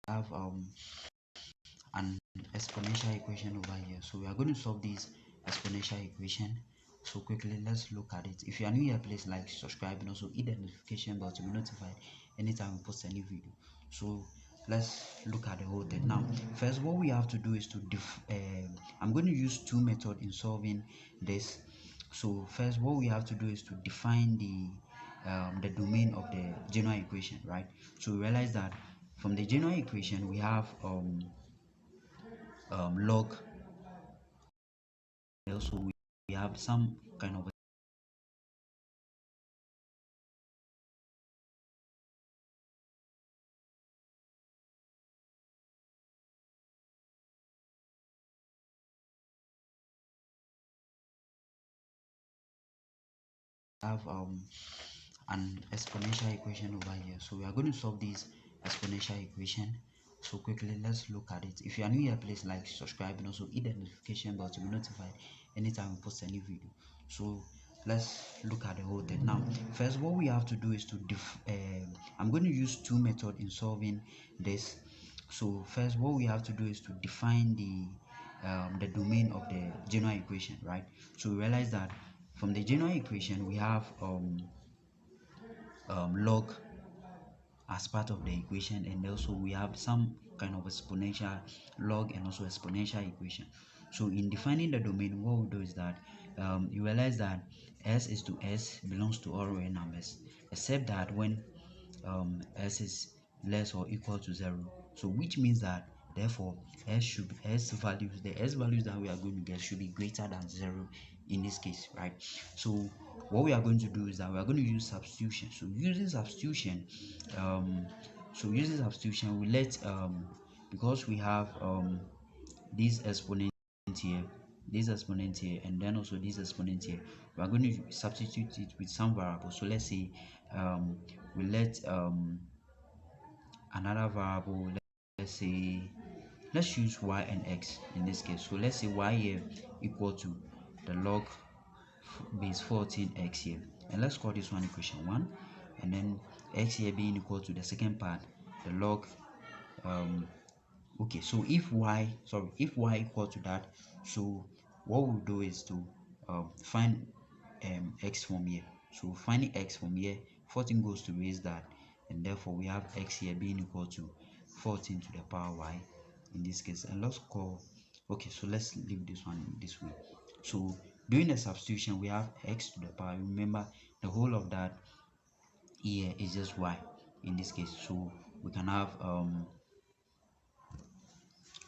have an exponential equation over here. So we are going to solve this exponential equation. So quickly, let's look at it. If you are new here, please like, subscribe, and also hit the notification bell to be notified anytime we post a new video. So let's look at the whole thing. Now first, what we have to do is to I'm going to use two methods in solving this. So first, what we have to do is to define the domain of the general equation, right? So we realize that from the general equation we have log. Also we have some kind of have an exponential equation over here. So we are going to solve this exponential equation. So quickly, let's look at it. If you are new here, please like, subscribe, and also hit the notification bell to be notified anytime we post a new video. So let's look at the whole thing. Now first, what we have to do is to I'm going to use two methods in solving this. So first, what we have to do is to define the domain of the general equation, right? So we realize that from the general equation we have log as part of the equation, and also we have some kind of exponential log and also exponential equation. So in defining the domain, what we do is that you realize that s is to s belongs to all real numbers except that when s is less or equal to 0. So which means that therefore s values, the s values that we are going to get should be greater than 0 in this case, right? So what we are going to do is that we are going to use substitution. So using substitution, um we let because we have this exponent here, and then also this exponent here, we are going to substitute it with some variable. So let's say we let another variable, let's say, let's use y and x in this case. So let's say y here equal to the log base 14x here, and let's call this one equation 1, and then x here being equal to the second part, the log okay. So if y equal to that, so what we'll do is to find x from here. So finding x from here, 14 goes to raise that, and therefore we have x here being equal to 14 to the power y in this case. And let's call, okay, so let's leave this one this way. So doing the substitution, we have x to the power, remember the whole of that here is just y in this case. So we can have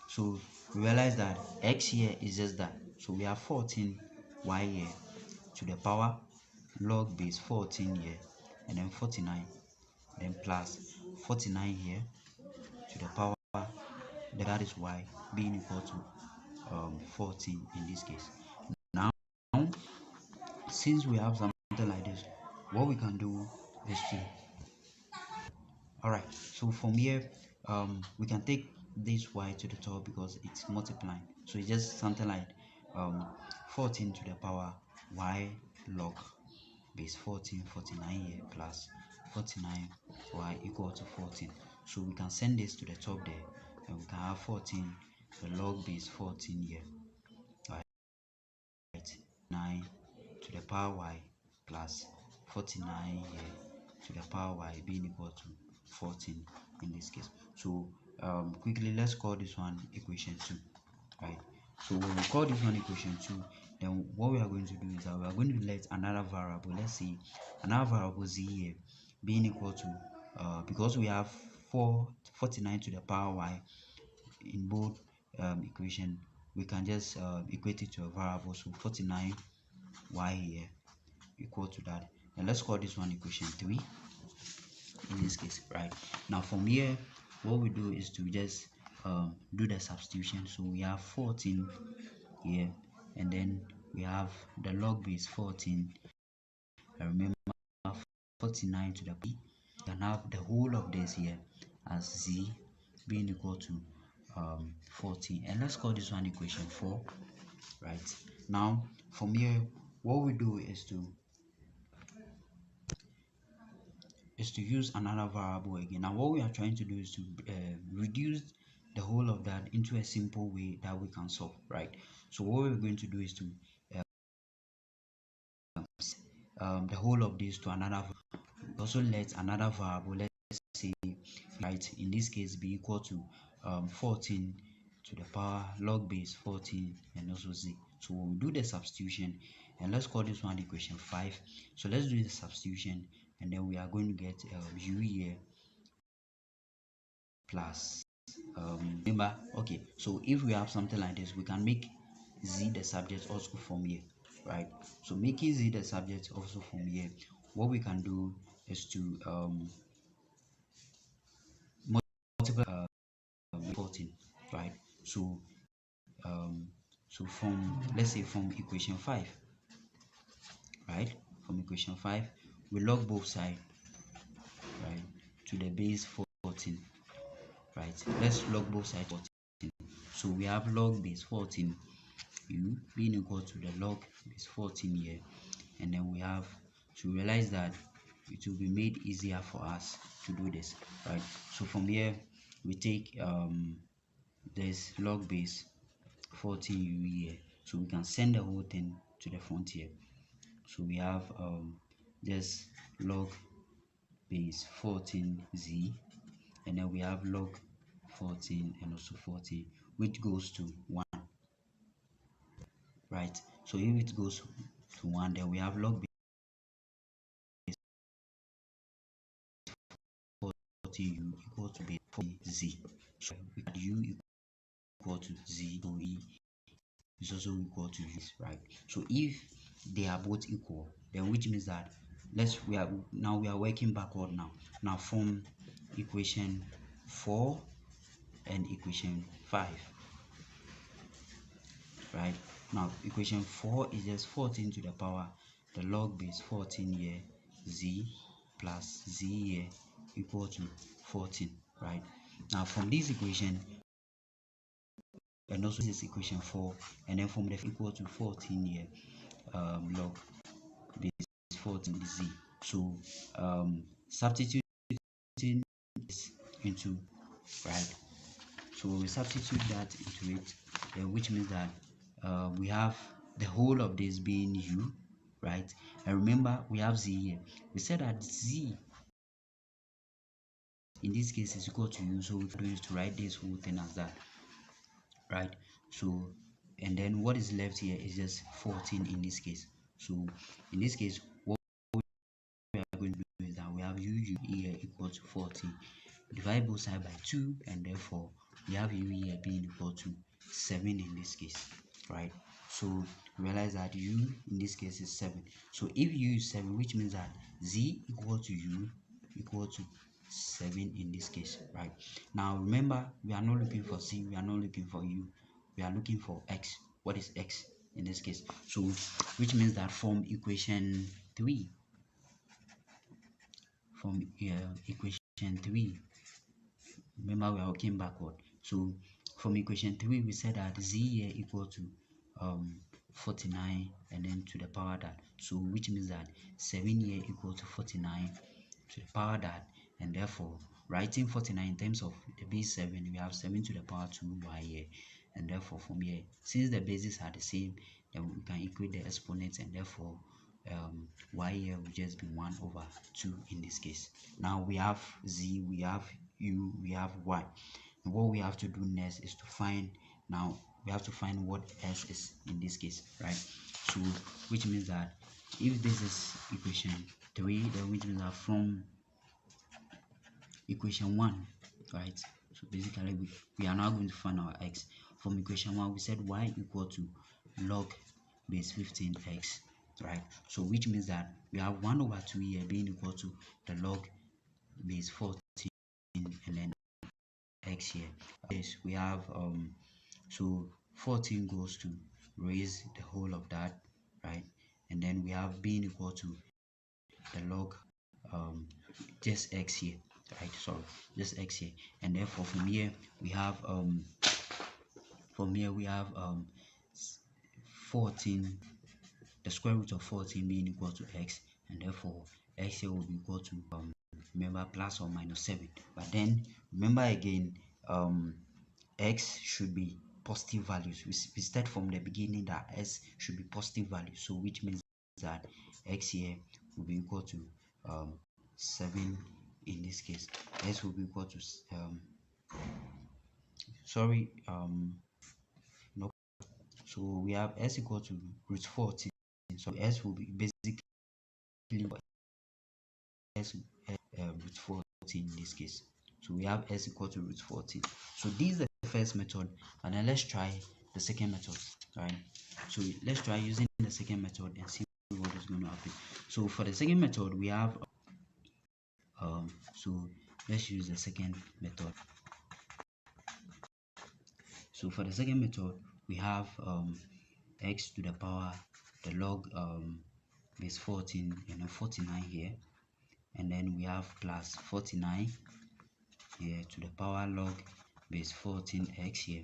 so we realize that x here is just that. So we have 14 y here to the power log base 14 here, and then 49, then plus 49 here to the power, that is y being equal to 14 in this case. Now since we have something like this, what we can do is to, all right, so from here we can take this y to the top because it's multiplying. So it's just something like 14 to the power y log base 14, 49 here, plus 49 y equal to 14. So we can send this to the top there, and we can have 14 the log base 14 here, right, 9 to the power y plus 49 here to the power y being equal to 14 in this case. So quickly, let's call this one equation 2, right? So when we call this one equation 2, then what we are going to do is that we are going to let another variable, let's say another variable z here, being equal to because we have 49 to the power y in both equation, we can just equate it to a variable. So 49 y here equal to that, and let's call this one equation 3 in this case, right? Now from here, what we do is to just do the substitution. So we have 14 here, and then we have the log base 14, and remember 49 to the p. You can have the whole of this here as z being equal to 14, and let's call this one equation 4, right? Now from here, what we do is to is to use another variable again. Now what we are trying to do is to reduce the whole of that into a simple way that we can solve, right? So what we're going to do is to the whole of this to another. Also let another variable, let's say, right, in this case be equal to 14 to the power log base 14 and also z. So we'll do the substitution, and let's call this one equation 5. So let's do the substitution, and then we are going to get u here plus remember, okay, so if we have something like this, we can make z the subject also from here, right? So making z the subject also from here, what we can do is to multiply 14, right? So from, let's say, from equation 5, right, from equation 5 we log both sides, right, to the base 14, right? Let's log both sides 14. So we have log base 14 u being equal to the log base 14 here, and then we have to realize that it will be made easier for us to do this, right? So from here we take this log base 14 u here, so we can send the whole thing to the front here. So we have just log base 14z, and then we have log 14 and also 14, which goes to 1, right? So if it goes to 1, then we have log base 14u equal to base 14z. So we got u equal to z, so e is also equal to u, right? So if they are both equal, then which means that we are working backward now from equation 4 and equation 5, right? Now equation 4 is just 14 to the power the log base 14 here z plus z here equal to 14, right? Now from this equation, and also this equation 4, and then from the equal to 14 here log base 14 z. So substituting this into, right, so we substitute that into it, which means that we have the whole of this being u, right? And remember we have z here. We said that z in this case is equal to u, so we can use to write this whole thing as that, right? So and then what is left here is just 14 in this case. So in this case what we are going to do is that we have u here equal to 14, divide both sides by 2, and therefore we have u here being equal to 7 in this case, right? So realize that u in this case is 7. So if u is 7, which means that z equal to u equal to 7 in this case, right? Now remember, we are not looking for z, we are not looking for u, we are looking for x. What is x in this case? So which means that from equation 3, remember we are working backward. So from equation 3 we said that z here equal to 49 and then to the power that, so which means that 7 here equal to 49 to the power that, and therefore writing 49 in terms of the base 7, we have 7 to the power 2y here, and therefore from here, since the bases are the same, then we can equate the exponents, and therefore y here will just be 1 over 2 in this case. Now we have z, we have u, we have y, and what we have to do next is to find, now we have to find what s is in this case, right? So which means that if this is equation 3, then which means that from equation 1, right, so basically we are now going to find our x. From equation 1 we said y equal to log base 15x, right? So which means that we have 1 over 2 here being equal to the log base 14 and then x here. Yes, we have so 14 goes to raise the whole of that, right? And then we have being equal to the log just x here, right? Sorry, just x here, and therefore from here we have 14, the square root of 14 being equal to x, and therefore x here will be equal to remember plus or minus 7, but then remember again, x should be positive values. We start from the beginning that s should be positive values, so which means that x here will be equal to 7 in this case. S will be equal to no, so we have s equal to root 14, so s will be basically s root 14 in this case. So we have s equal to root 14. So this is the first method, and then let's try the second method. Right, so let's try using the second method and see what is going to happen. So for the second method, we have so let's use the second method. So for the second method, we have x to the power the log base 14 and then 49 here, and then we have plus 49 here to the power log base 14x here,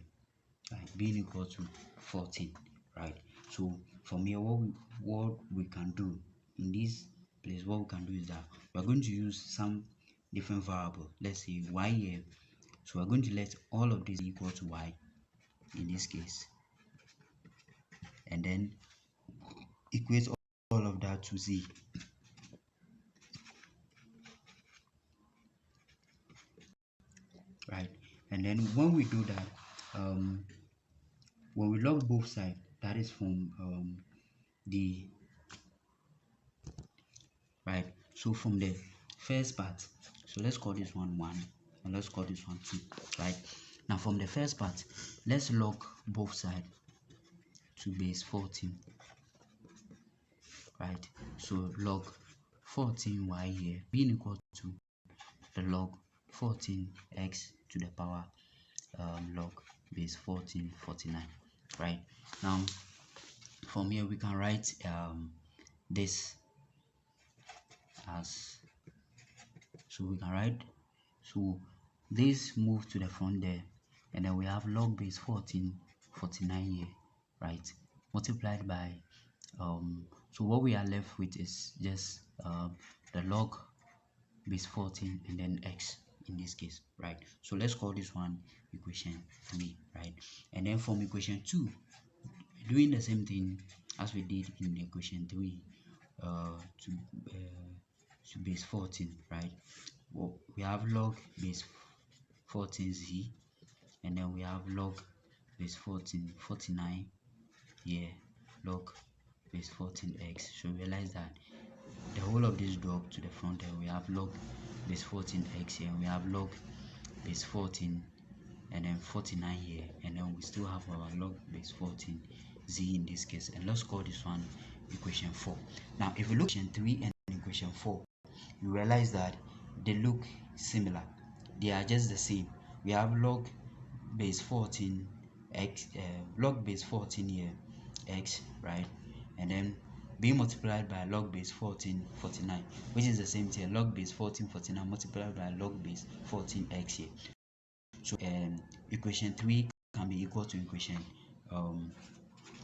right, being equal to 14, right? So from here, what we can do in this place, what we can do is that we're going to use some different variable. Let's say y here, so we're going to let all of this equal to y in this case, and then equate all of that to z. Right, and then when we do that, when we log both sides, that is from the right, so from the first part, so let's call this one 1 and let's call this one 2. Right, now from the first part, let's log both sides to base 14. Right, so log 14y here being equal to the log 14x to the power log base 1449. Right, now from here we can write this as, so we can write, so this move to the front there, and then we have log base 1449 here, right, multiplied by so what we are left with is just the log base 14 and then x in this case, right? So let's call this one equation 3, right? And then from equation 2, doing the same thing as we did in equation 3 to base 14, right? Well, we have log base 14z, and then we have log base 1449 here, log base 14x. So realize that the whole of this drop to the front end, we have log base 14x here, and we have log base 14 and then 49 here, and then we still have our log base 14 z in this case. And let's call this one equation 4. Now if we look at equation 3 and equation 4, you realize that they look similar, they are just the same. We have log base 14 x, log base 14 here x, right, and then being multiplied by log base 1449, which is the same thing, log base 1449 multiplied by log base 14x here. So equation 3 can be equal to equation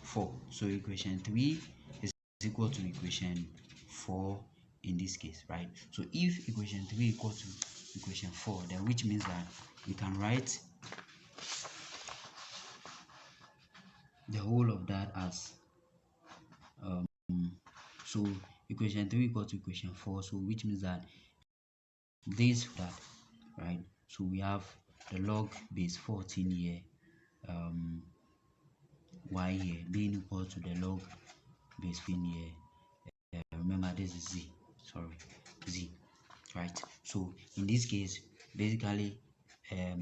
4. So equation 3 is equal to equation 4 in this case, right? So if equation 3 equal to equation 4, then which means that we can write the whole of that as so equation 3 equal to equation 4, so which means that this that, right? So we have the log base 14 here y here being equal to the log base 15 here, remember this is z, z, right? So in this case, basically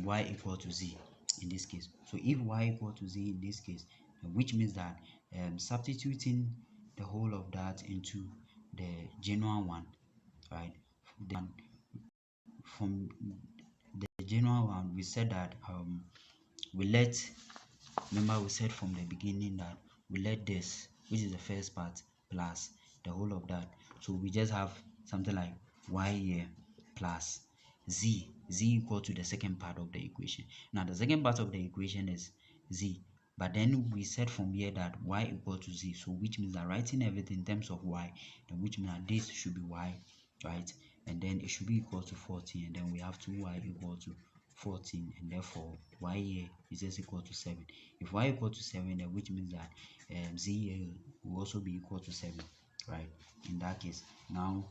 y equal to z in this case. So if y equal to z in this case, which means that substituting the whole of that into the genuine one, right? Then from the genuine one, we said that remember we said from the beginning that we let this, which is the first part, plus the whole of that. So we just have something like y here plus z equal to the second part of the equation. Now the second part of the equation is z, but then we said from here that y equal to z, so which means that writing everything in terms of y, then which means that this should be y, right? and then it should be equal to 14, and then we have 2y equal to 14, and therefore y here is just equal to 7. If y equal to 7, then which means that z here will also be equal to 7, right? In that case, now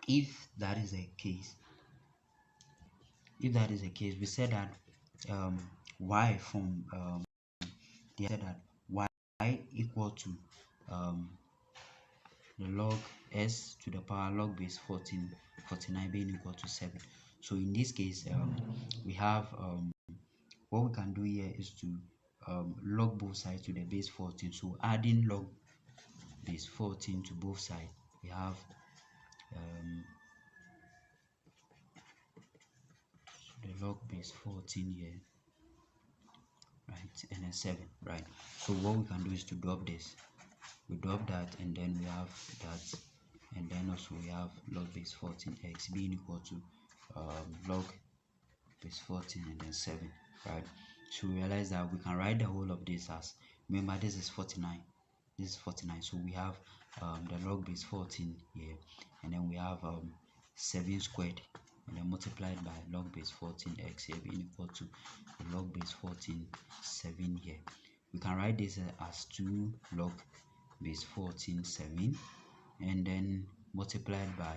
if that is the case, we said that y from they said that y equal to the log s to the power log base 49 being equal to 7. So in this case, we have what we can do here is to log both sides to the base 14. So adding log base 14 to both sides, we have the log base 14 here, right, and then 7, right? So what we can do is to drop this. We drop that, and then we have that, and then also we have log base 14x being equal to log base 14 and then 7, right? So we realize that we can write the whole of this as, remember this is 49, this is 49, so we have the log base 14 here, and then we have 7 squared, and then multiplied by log base 14x here being equal to the log base 14 7 here. We can write this as 2 log base 14 7, and then multiplied by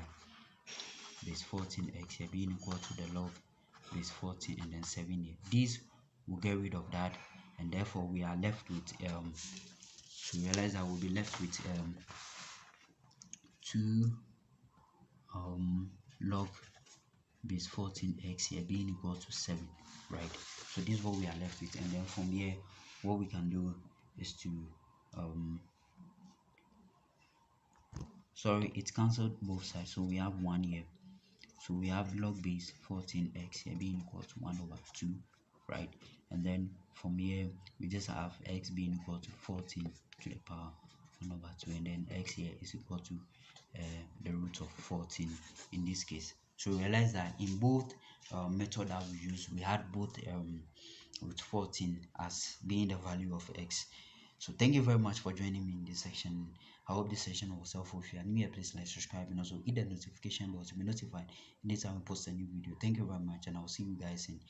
base 14x here being equal to the log base 14 and then 7 here. This will get rid of that, and therefore we are left with so realize that we'll be left with 2 log base 14x here being equal to 7, right? So this is what we are left with, and then from here what we can do is to sorry, it's cancelled both sides, so we have 1 here. So we have log base 14x here being equal to 1 over 2, right? And then from here we just have x being equal to 14 to the power 1 over 2, and then x here is equal to the root of 14 in this case. So realize that in both method that we use, we had both root 14 as being the value of x. So thank you very much for joining me in this section. I hope this session was helpful. If you are new here, please like, subscribe, and also hit the notification bell to be notified anytime we post a new video. Thank you very much, and I'll see you guys in